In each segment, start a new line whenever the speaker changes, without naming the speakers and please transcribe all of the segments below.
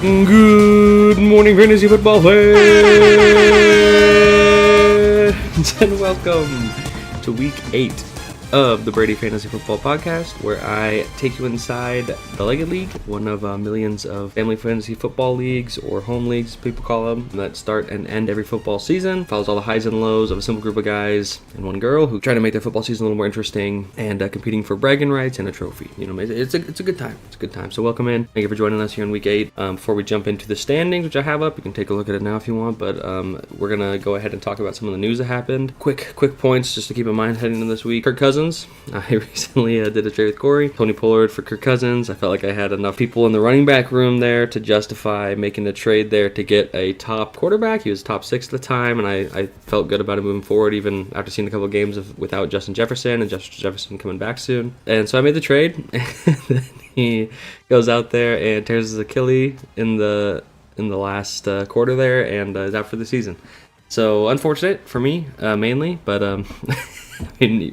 Good morning, Fantasy Football fans, and welcome to Week 8 of the Brady Fantasy Football Podcast, where I take you inside the Legged League, one of millions of family fantasy football leagues, or home leagues, as people call them, that start and end every football season. Follows all the highs and lows of a simple group of guys and one girl who try to make their football season a little more interesting and competing for bragging rights and a trophy. You know, it's a good time. It's a good time. So welcome in. Thank you for joining us here in Week 8. Before we jump into the standings, which I have up, you can take a look at it now if you want, but we're going to go ahead and talk about some of the news that happened. Quick points just to keep in mind heading into this week. Kirk Cousins. I recently did a trade with Corey. Tony Pollard for Kirk Cousins. I felt like I had enough people in the running back room there to justify making the trade there to get a top quarterback. He was top 6 at the time, and I felt good about it moving forward, even after seeing a couple of games without Justin Jefferson, and Justin Jefferson coming back soon. And so I made the trade, and then he goes out there and tears his Achilles in the last quarter there, and is out for the season. So unfortunate for me, mainly, but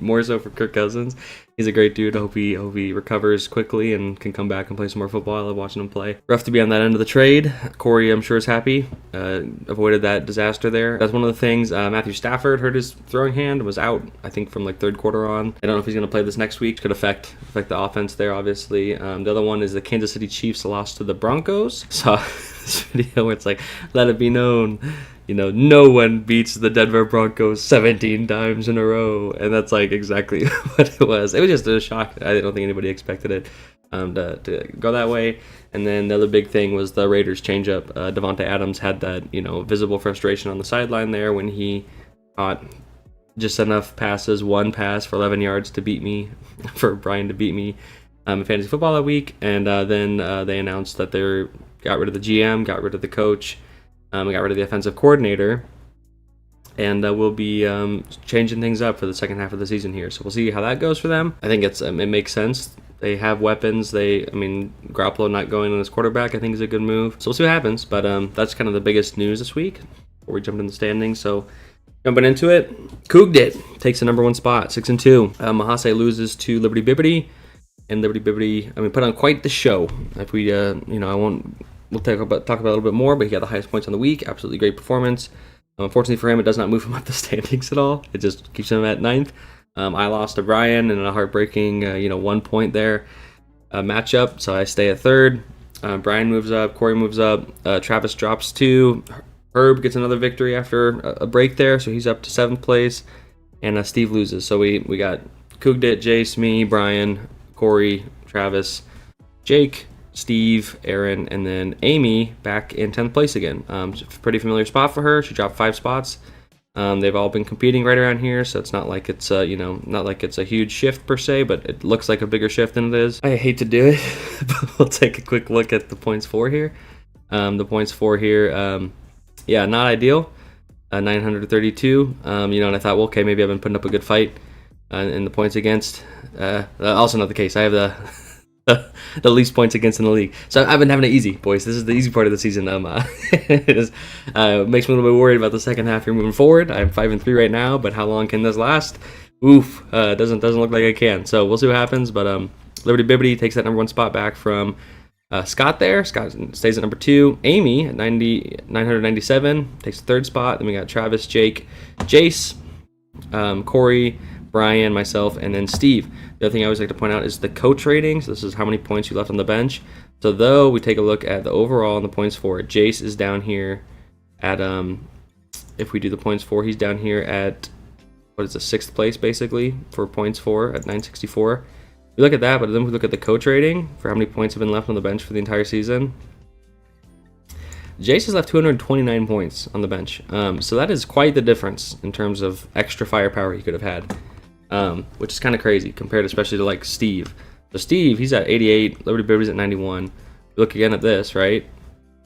more so for Kirk Cousins. He's a great dude. I hope he recovers quickly and can come back and play some more football. I love watching him play. Rough to be on that end of the trade. Corey, I'm sure, is happy. Avoided that disaster there. That's one of the things. Matthew Stafford hurt his throwing hand and was out, I think, from like third quarter on. I don't know if he's going to play this next week. Could affect the offense there, obviously. The other one is the Kansas City Chiefs lost to the Broncos. Saw this video where it's like, let it be known, no one beats the Denver Broncos 17 times in a row. And that's like exactly what it was. It was just a shock. I don't think anybody expected it to go that way. And then the other big thing was the Raiders change-up. Devontae Adams had that, visible frustration on the sideline there when he caught just enough passes, one pass for 11 yards to beat me, for Brian to beat me in fantasy football that week. And then they announced that they got rid of the GM, got rid of the coach, we got rid of the offensive coordinator, and we'll be changing things up for the second half of the season here. So we'll see how that goes for them. I think it makes sense. They have weapons. Garoppolo not going on his quarterback, I think, is a good move. So we'll see what happens. But that's kind of the biggest news this week before we jump in the standings. So jumping into it, Coog takes the number 1 spot, 6-2. Mahase loses to Liberty Bibbity, and Liberty Bibbity, put on quite the show. If we, We'll talk about it a little bit more, but he got the highest points on the week. Absolutely great performance. Unfortunately for him, it does not move him up the standings at all. It just keeps him at 9th. I lost to Brian in a heartbreaking, 1 point there matchup, so I stay at 3rd. Brian moves up. Corey moves up. Travis drops 2. Herb gets another victory after a break there, so he's up to 7th place. And Steve loses. So we got Coogdit, Jace, me, Brian, Corey, Travis, Jake, Steve, Aaron, and then Amy back in 10th place again. Pretty familiar spot for her. She dropped 5 spots. They've all been competing right around here, so it's not like it's not like it's a huge shift per se, but it looks like a bigger shift than it is. I hate to do it, but we'll take a quick look at the points for here. The points for here, not ideal. 932. And I thought, well, okay, maybe I've been putting up a good fight. And the points against, also not the case. I have the least points against in the league. So I've been having it easy, boys. This is the easy part of the season. It makes me a little bit worried about the second half here moving forward. I'm 5-3 right now, but how long can this last? Oof, doesn't look like I can. So we'll see what happens. But Liberty Bibbity takes that number 1 spot back from Scott there. Scott stays at number 2. Amy at 997 takes the 3rd spot. Then we got Travis, Jake, Jace, Corey, Brian, myself, and then Steve. The other thing I always like to point out is the coach rating. So this is how many points you left on the bench. So though we take a look at the overall and the points for it, Jace is down here at, if we do the points for, he's down here at, 6th place basically for points for at 964. We look at that, but then we look at the coach rating for how many points have been left on the bench for the entire season. Jace has left 229 points on the bench. So that is quite the difference in terms of extra firepower he could have had. Which is kind of crazy compared especially to like Steve. So Steve, he's at 88, Liberty Bibbity's at 91. Look again at this, right,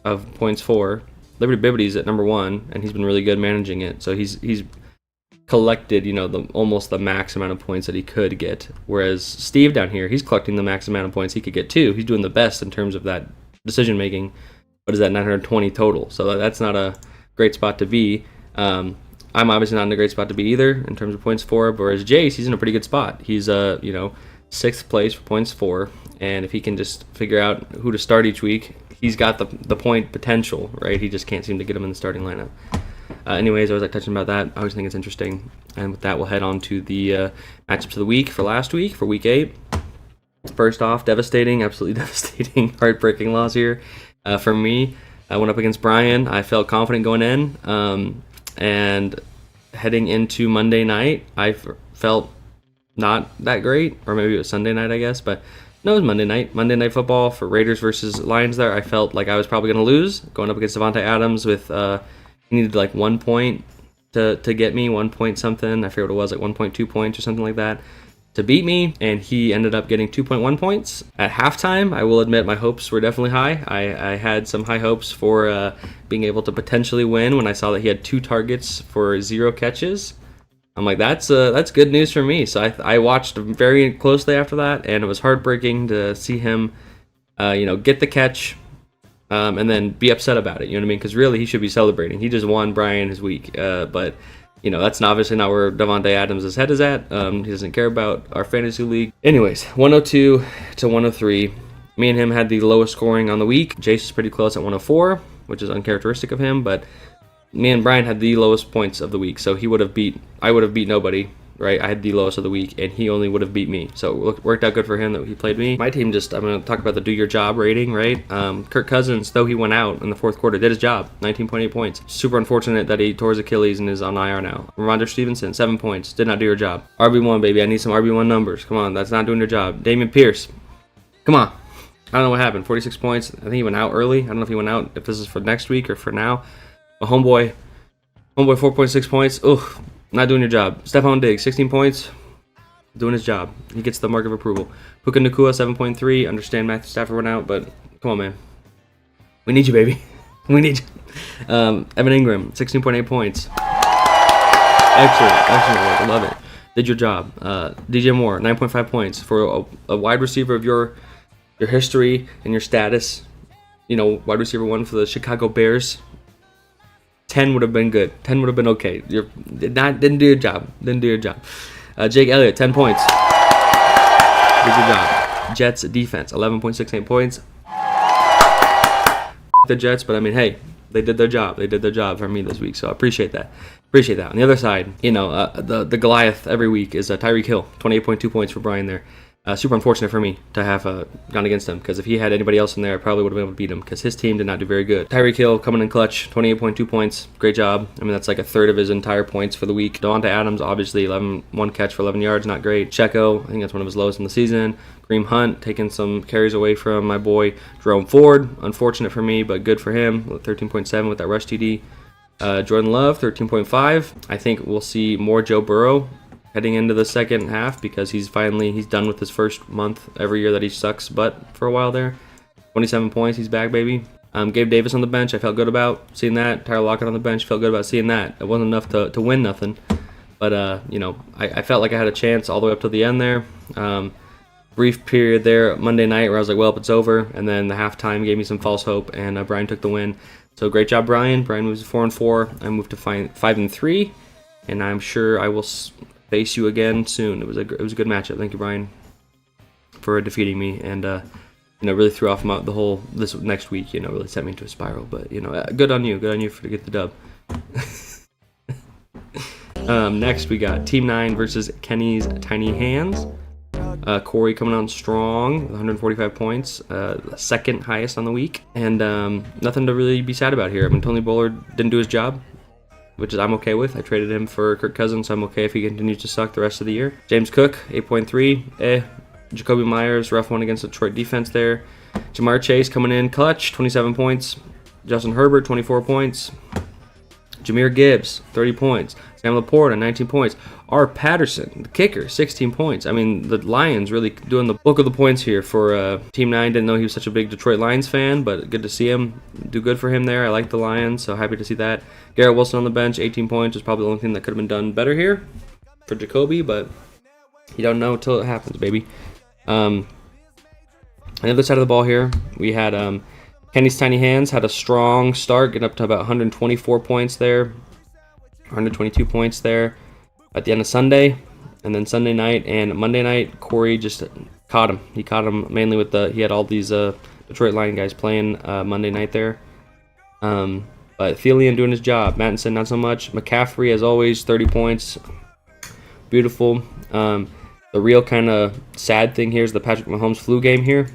of points for. Liberty Bibbity's at number 1, and he's been really good managing it. So he's collected, almost the max amount of points that he could get. Whereas Steve down here, he's collecting the max amount of points he could get too. He's doing the best in terms of that decision making. What is that, 920 total? So that's not a great spot to be. I'm obviously not in a great spot to be either in terms of points for, but whereas Jace, he's in a pretty good spot. He's 6th place for points for, and if he can just figure out who to start each week, he's got the point potential, right? He just can't seem to get him in the starting lineup. Anyways, I was touching about that. I always think it's interesting. And with that, we'll head on to the matchups of the week for last week, for week 8. First off, absolutely devastating, heartbreaking loss here for me. I went up against Brian. I felt confident going in. And heading into Monday night, I felt not that great. Or maybe it was Sunday night, I guess. But no, it was Monday night. Monday Night Football for Raiders versus Lions there. I felt like I was probably going to lose. Going up against Davante Adams with... he needed like 1 point to get me, 1 point something. I forget what it was, like 1.2 points or something like that to beat me. And he ended up getting 2.1 points. At halftime, I will admit my hopes were definitely high. I had some high hopes for being able to potentially win when I saw that he had 2 targets for 0 catches. I'm like, that's good news for me. So I watched very closely after that, and it was heartbreaking to see him, get the catch. And then be upset about it, you know what I mean? Because really, he should be celebrating. He just won Brian his week. But, that's obviously not where Davante Adams' head is at. He doesn't care about our fantasy league. Anyways, 102 to 103. Me and him had the lowest scoring on the week. Jace is pretty close at 104, which is uncharacteristic of him. But me and Brian had the lowest points of the week. So I would have beat nobody. Right, I had the lowest of the week, and he only would have beat me. So it worked out good for him that he played me. My team I'm going to talk about the do your job rating, right? Kirk Cousins, though he went out in the fourth quarter, did his job, 19.8 points. Super unfortunate that he tore his Achilles and is on IR now. Ramondre Stevenson, 7 points, did not do your job. RB1, baby, I need some RB1 numbers. Come on, that's not doing your job. Dameon Pierce, come on. I don't know what happened, 46 points. I think he went out early. I don't know if he went out, if this is for next week or for now. But homeboy, 4.6 points. Ugh. Not doing your job. Stephon Diggs, 16 points. Doing his job. He gets the mark of approval. Puka Nacua, 7.3. Understand Matthew Stafford went out, but come on, man. We need you, baby. We need you. Evan Ingram, 16.8 points. Excellent work. I love it. Did your job. DJ Moore, 9.5 points. For a wide receiver of your history and your status, wide receiver 1 for the Chicago Bears, 10 would have been good. 10 would have been okay. Didn't do your job. Jake Elliott, 10 points. Did your job. Jets defense, 11.68 points. The Jets, but I mean, hey, they did their job. They did their job for me this week, so I appreciate that. On the other side, the Goliath every week is Tyreek Hill, 28.2 points for Brian there. Super unfortunate for me to have gone against him, because if he had anybody else in there, I probably would have been able to beat him, because his team did not do very good. Tyreek Hill coming in clutch, 28.2 points. Great job. I mean, that's like a third of his entire points for the week. Davante Adams, obviously, 1 catch for 11 yards, not great. Checo, I think that's one of his lowest in the season. Kareem Hunt taking some carries away from my boy Jerome Ford. Unfortunate for me, but good for him. 13.7 with that rush TD. Jordan Love, 13.5. I think we'll see more Joe Burrow heading into the second half, because he's done with his first month every year that he sucks butt for a while there. 27 points, he's back, baby. Gabe Davis on the bench, I felt good about seeing that. Tyler Lockett on the bench, felt good about seeing that. It wasn't enough to win nothing, but I felt like I had a chance all the way up to the end there. Brief period there Monday night where I was like, well, it's over, and then the halftime gave me some false hope, and Brian took the win. So great job, Brian. Brian moves to 4-4. I moved to 5-3, and I'm sure I will face you again soon. It was a good matchup. Thank you, Brian, for defeating me, and really threw off the whole this next week. Really set me into a spiral. But good on you to get the dub. Next we got Team 9 versus Kenny's Tiny Hands. Corey coming on strong with 145 points, second highest on the week, and nothing to really be sad about here. I mean, Tony Bullard didn't do his job, which is I'm okay with. I traded him for Kirk Cousins, so I'm okay if he continues to suck the rest of the year. James Cook, 8.3. Jacoby Myers, rough one against the Detroit defense there. Jamar Chase coming in clutch, 27 points. Justin Herbert, 24 points. Jahmyr Gibbs, 30 points. Sam Laporta, 19 points. R. Patterson, the kicker, 16 points. I mean, the Lions really doing the bulk of the points here for Team 9. Didn't know he was such a big Detroit Lions fan, but good to see him. Do good for him there. I like the Lions, so happy to see that. Garrett Wilson on the bench, 18 points. Was probably the only thing that could have been done better here for Jacoby, but you don't know until it happens, baby. On the other side of the ball here, we had Kenny's Tiny Hands had a strong start, getting up to about 124 points there, 122 points there at the end of Sunday, and then Sunday night and Monday night, Corey just caught him. He caught him mainly with he had all these Detroit Lion guys playing Monday night there. But Thielen doing his job. Mattinson, not so much. McCaffrey, as always, 30 points. Beautiful. The real kind of sad thing here is the Patrick Mahomes flu game here.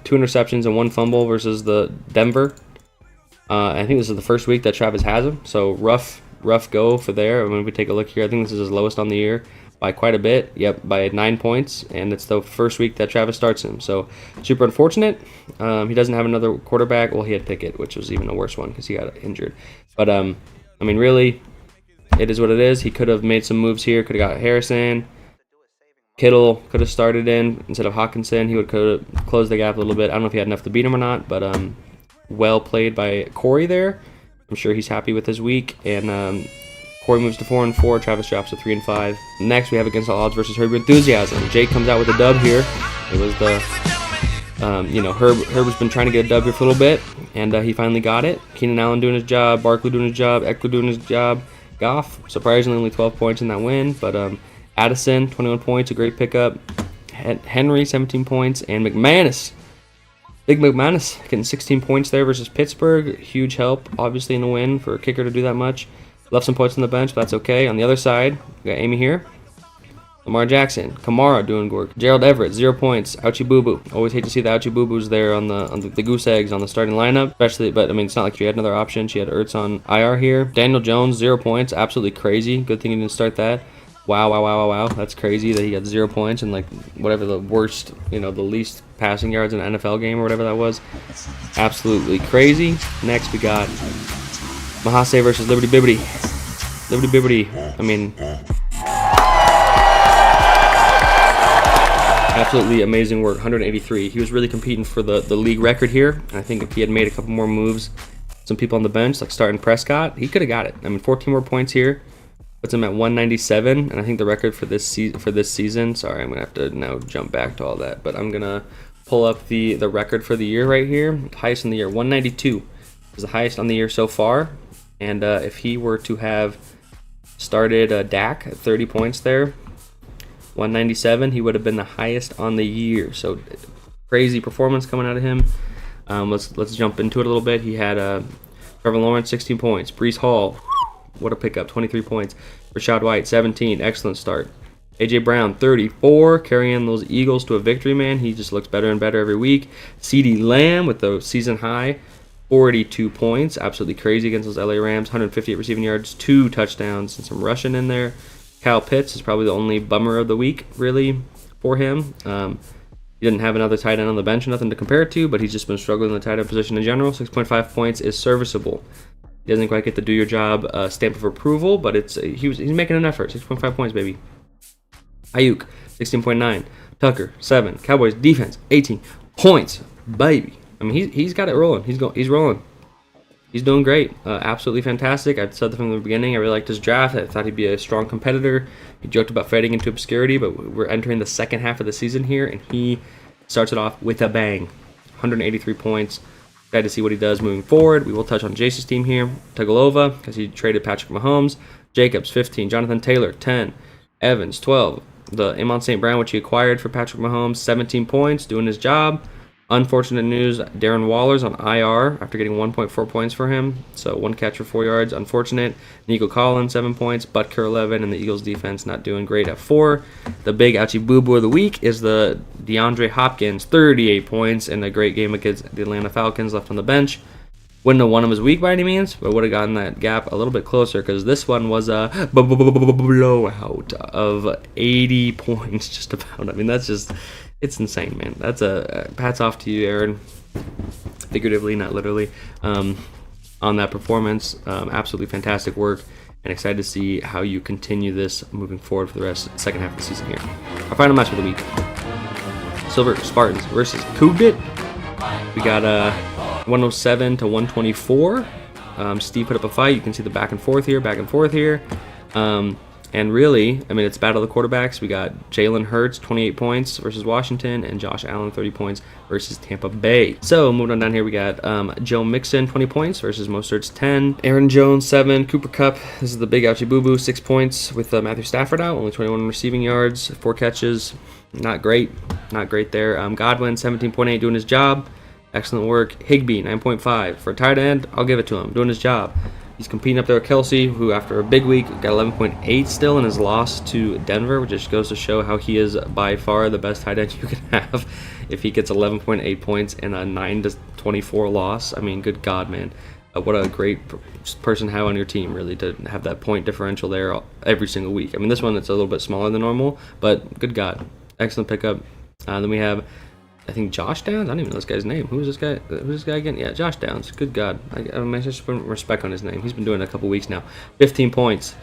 2 interceptions and 1 fumble versus the Denver. I think this is the first week that Travis has him. So rough go for there. When we take a look here, I think this is his lowest on the year by quite a bit. Yep, by 9 points. And it's the first week that Travis starts him. So super unfortunate. He doesn't have another quarterback. Well, he had Pickett, which was even a worse one because he got injured. But, I mean, really, it is what it is. He could have made some moves here. Could have got Harrison. Kittle could have started in instead of Hawkinson. He could have closed the gap a little bit. I don't know if he had enough to beat him or not, but well played by Corey there. I'm sure he's happy with his week. And Corey moves to 4-4. Travis drops to 3-5. Next, we have Against All Odds versus Herb Enthusiasm. Jake comes out with a dub here. It was the, Herb has been trying to get a dub here for a little bit, and he finally got it. Keenan Allen doing his job. Barkley doing his job. Eckler doing his job. Goff, surprisingly, only 12 points in that win, but Addison, 21 points, a great pickup. Henry, 17 points. And McManus, Big McManus, getting 16 points there versus Pittsburgh. Huge help, obviously, in the win for a kicker to do that much. Left some points on the bench, but that's okay. On the other side, we got Amy here. Lamar Jackson, Kamara doing work. Gerald Everett, 0 points. Ouchie Boo Boo. Always hate to see the Ouchie Boo Boos there on the goose eggs on the starting lineup, especially. But I mean, it's not like she had another option. She had Ertz on IR here. Daniel Jones, 0 points. Absolutely crazy. Good thing he didn't start that. Wow. That's crazy that he got 0 points and like whatever the worst, the least passing yards in an NFL game or whatever that was. Absolutely crazy. Next we got Mahase versus Liberty Bibbity. Liberty Bibbity, I mean, absolutely amazing work, 183. He was really competing for the league record here. I think if he had made a couple more moves, some people on the bench, like starting Prescott, he could have got it. I mean, 14 more points here. Puts him at 197, and I think the record for this season. Sorry, I'm gonna have to now jump back to all that, but I'm gonna pull up the record for the year right here. Highest in the year, 192 is the highest on the year so far. And if he were to have started Dak at 30 points there, 197, he would have been the highest on the year. So crazy performance coming out of him. Let's jump into it a little bit. He had Trevor Lawrence, 16 points. Breece Hall. What a pickup, 23 points. Rashad White, 17, excellent start. A.J. Brown, 34, carrying those Eagles to a victory, man. He just looks better and better every week. CeeDee Lamb with the season high, 42 points. Absolutely crazy against those LA Rams. 158 receiving yards, 2 touchdowns, and some rushing in there. Kyle Pitts is probably the only bummer of the week, really, for him. He didn't have another tight end on the bench, nothing to compare it to, but he's just been struggling in the tight end position in general. 6.5 points is serviceable. He doesn't quite get the do your job stamp of approval, but he's making an effort. 6.5 points, baby. Ayuk, 16.9. Tucker, 7. Cowboys defense, 18 points, baby. I mean, he's got it rolling. He's rolling. He's doing great. Absolutely fantastic. I said that from the beginning. I really liked his draft. I thought he'd be a strong competitor. He joked about fading into obscurity, but we're entering the second half of the season here, and he starts it off with a bang. 183 points. Glad to see what he does moving forward. We will touch on Jace's team here. Tagovailoa, because he traded Patrick Mahomes. Jacobs, 15. Jonathan Taylor, 10. Evans, 12. The Amon St. Brown, which he acquired for Patrick Mahomes, 17 points, doing his job. Unfortunate news, Darren Waller's on IR after getting 1.4 points for him. So 1 catch for 4 yards. Unfortunate. Nico Collins, 7 points. Butker, 11. And the Eagles defense not doing great at 4. The big ouchie boo-boo of the week is the DeAndre Hopkins, 38 points in a great game against the Atlanta Falcons, left on the bench. Wouldn't have won him his week by any means, but would have gotten that gap a little bit closer because this one was a blowout of 80 points just about. I mean, that's just... It's insane, man. That's a hats off to you, Aaron. Figuratively, not literally, on that performance. Absolutely fantastic work, and excited to see how you continue this moving forward for the second half of the season here. Our final match of the week: Silver Spartans versus Kugit. We got 107 to 124. Steve put up a fight. You can see the back and forth here. And really, I mean, it's battle of the quarterbacks. We got Jalen Hurts, 28 points versus Washington, and Josh Allen, 30 points versus Tampa Bay. So, moving on down here, we got Joe Mixon, 20 points versus Mostert's 10. Aaron Jones, 7. Cooper Kupp, this is the big ouchie boo-boo, 6 points with Matthew Stafford out, only 21 receiving yards, 4 catches. Not great there. Godwin, 17.8, doing his job. Excellent work. Higbee, 9.5. For a tight end, I'll give it to him. Doing his job. He's competing up there with Kelsey, who after a big week got 11.8 still in his loss to Denver, which just goes to show how he is by far the best tight end you can have if he gets 11.8 points in a 9-24 loss. I mean, good God, man. What a great person to have on your team, really, to have that point differential there every single week. I mean, this one, it's a little bit smaller than normal, but good God. Excellent pickup. Then we have, I think, Josh Downs. I don't even know this guy's name. Who's this guy? Who's this guy again? Yeah, Josh Downs. Good God. I should put respect on his name. He's been doing it a couple weeks now. 15 points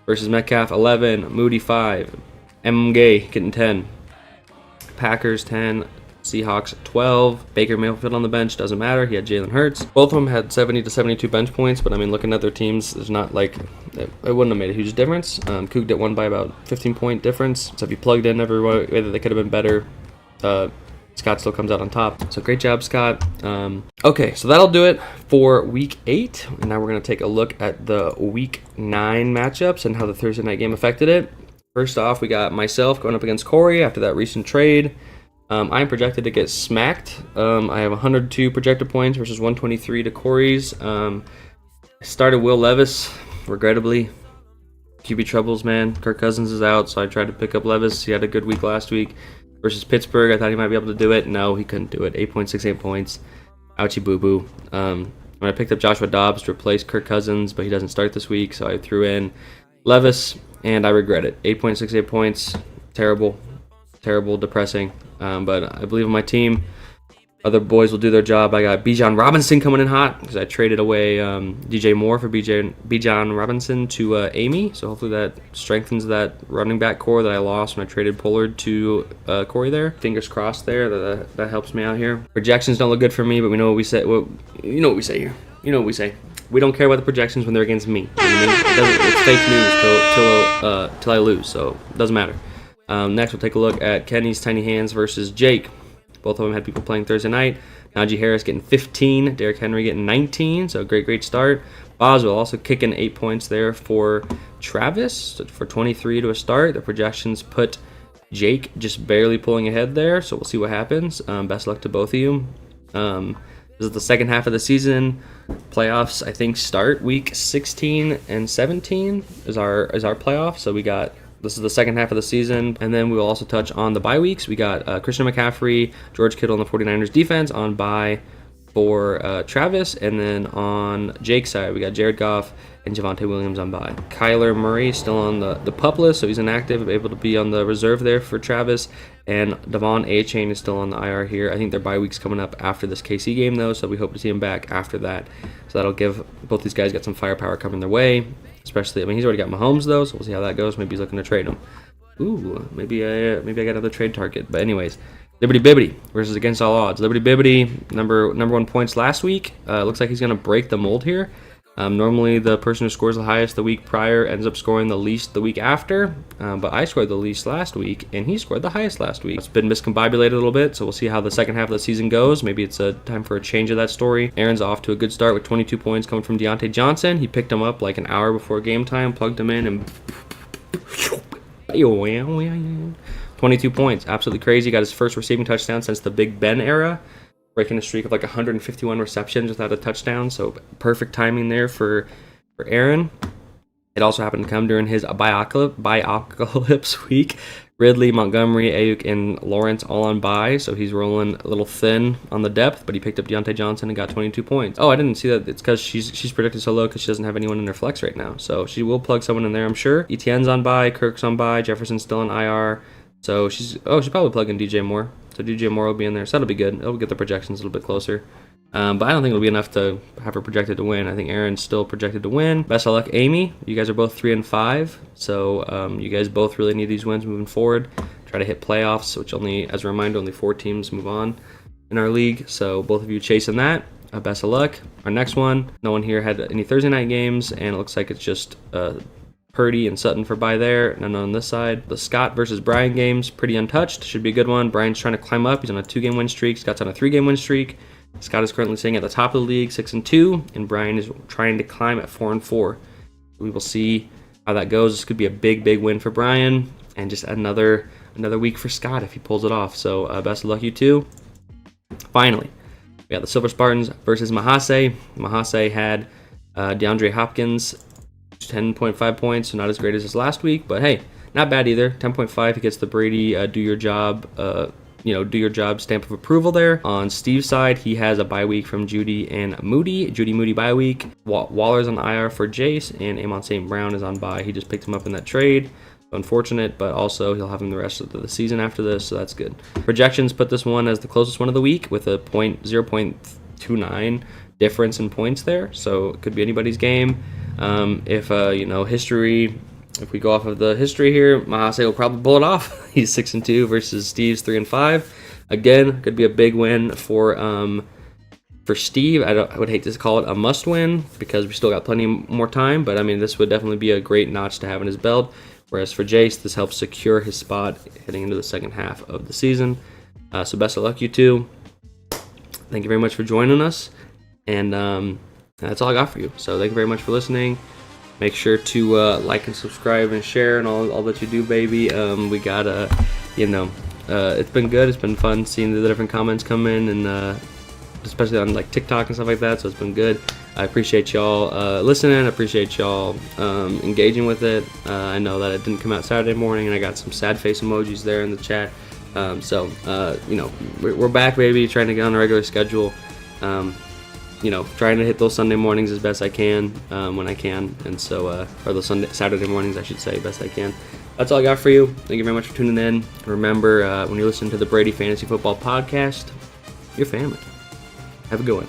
versus Metcalf, 11. Moody, 5. M. Gay getting 10. Packers, 10. Seahawks, 12. Baker Mayfield on the bench. Doesn't matter. He had Jalen Hurts. Both of them had 70 to 72 bench points, but I mean, looking at their teams, there's not like, it wouldn't have made a huge difference. Cook did one by about 15-point difference. So if you plugged in every way that they could have been better, Scott still comes out on top. So great job, Scott. Okay, so that'll do it for week 8. And now we're going to take a look at the week 9 matchups and how the Thursday night game affected it. First off, we got myself going up against Corey after that recent trade. I'm projected to get smacked. I have 102 projected points versus 123 to Corey's. I started Will Levis, regrettably. QB troubles, man. Kirk Cousins is out, so I tried to pick up Levis. He had a good week last week. Versus Pittsburgh, I thought he might be able to do it. No, he couldn't do it. 8.68 points. Ouchie boo-boo. When I picked up Joshua Dobbs to replace Kirk Cousins, but he doesn't start this week, so I threw in Levis, and I regret it. 8.68 points. Terrible. Terrible, depressing. But I believe in my team. Other boys will do their job. I got Bijan Robinson coming in hot because I traded away DJ Moore for Bijan Robinson to Amy. So hopefully that strengthens that running back core that I lost when I traded Pollard to Corey there. Fingers crossed there. That helps me out here. Projections don't look good for me, but we know what we say. Well, you know what we say here. You know what we say. We don't care about the projections when they're against me. You know what I mean? It's fake news till I lose, so it doesn't matter. Next, we'll take a look at Kenny's Tiny Hands versus Jake. Both of them had people playing Thursday night. Najee Harris getting 15, Derrick Henry getting 19, so great start. Boswell also kicking 8 points there for Travis for 23 to a start. The projections put Jake just barely pulling ahead there, so we'll see what happens. Best luck to both of you. This is the second half of the season. Playoffs, I think, start week 16 and 17 is our playoff. So this is the second half of the season, and then we'll also touch on the bye weeks. We got Christian McCaffrey, George Kittle on the 49ers defense on bye for Travis, and then on Jake's side, we got Jared Goff and Javonte Williams on bye. Kyler Murray still on the PUP list, so he's inactive, able to be on the reserve there for Travis, and Devon Achane is still on the IR here. I think their bye week's coming up after this KC game, though, so we hope to see him back after that. So that'll give both these guys got some firepower coming their way. Especially, I mean, he's already got Mahomes, though, so we'll see how that goes. Maybe he's looking to trade him. Ooh, maybe I got another trade target. But anyways, Liberty Bibbity versus Against All Odds. Liberty Bibbity, number 1 points last week. Looks like he's going to break the mold here. Normally, the person who scores the highest the week prior ends up scoring the least the week after. But I scored the least last week, and he scored the highest last week. It's been miscombobulated a little bit, so we'll see how the second half of the season goes. Maybe it's a time for a change of that story. Aaron's off to a good start with 22 points coming from Deontay Johnson. He picked him up like an hour before game time, plugged him in, and 22 points. Absolutely crazy. Got his first receiving touchdown since the Big Ben era, breaking a streak of like 151 receptions without a touchdown. So perfect timing there for Aaron. It also happened to come during his Biocalypse week. Ridley, Montgomery, Ayuk, and Lawrence all on bye, so he's rolling a little thin on the depth, but he picked up Deontay Johnson and got 22 points. Oh, I didn't see that. It's because she's predicted so low because she doesn't have anyone in her flex right now. So she will plug someone in there, I'm sure. Etienne's on bye, Kirk's on bye, Jefferson's still on IR. So she'll probably plug in DJ Moore. So DJ Moore will be in there, so that'll be good. It'll get the projections a little bit closer. But I don't think it'll be enough to have her projected to win. I think Aaron's still projected to win. Best of luck, Amy. You guys are both 3-5, so you guys both really need these wins moving forward. Try to hit playoffs, which only, as a reminder, only 4 teams move on in our league. So both of you chasing that. Best of luck. Our next one, no one here had any Thursday night games, and it looks like it's just Purdy and Sutton for bye there. None on this side. The Scott versus Brian games, pretty untouched. Should be a good one. Brian's trying to climb up. He's on a 2-game win streak. Scott's on a 3-game win streak. Scott is currently sitting at the top of the league, 6-2, and Brian is trying to climb at 4-4. We will see how that goes. This could be a big win for Brian, and just another week for Scott if he pulls it off. So best of luck, you two. Finally, We got the Silver Spartans versus Mahase. Mahase had DeAndre Hopkins, 10.5 points, so not as great as his last week, but hey, not bad either. 10.5, he gets the Brady do your job stamp of approval there. On Steve's side, he has a bye week from Judy and Moody. Moody bye week. Waller's on IR for Jace, and Amon St. Brown is on bye. He just picked him up in that trade. Unfortunate, but also he'll have him the rest of the season after this, so that's good. Projections put this one as the closest one of the week with a 0.29 difference in points there, so it could be anybody's game. If we go off of the history here, Mahase will probably pull it off. He's 6-2 versus Steve's 3-5. Again, could be a big win for Steve. I would hate to call it a must-win because we still got plenty more time, but I mean, this would definitely be a great notch to have in his belt. Whereas for Jace, this helps secure his spot heading into the second half of the season. So best of luck, you two. Thank you very much for joining us. And that's all I got for you. So thank you very much for listening. Make sure to like and subscribe and share and all that you do, baby. We got it's been good. It's been fun seeing the different comments come in, and especially on like TikTok and stuff like that. So it's been good. I appreciate y'all listening. I appreciate y'all engaging with it. I know that it didn't come out Saturday morning, and I got some sad face emojis there in the chat. We're back, baby. Trying to get on a regular schedule. Trying to hit those Sunday mornings as best I can when I can, and so or those Saturday mornings, I should say, best I can. That's all I got for you. Thank you very much for tuning in. Remember, when you're listening to the Brady Fantasy Football Podcast, you're family. Have a good one.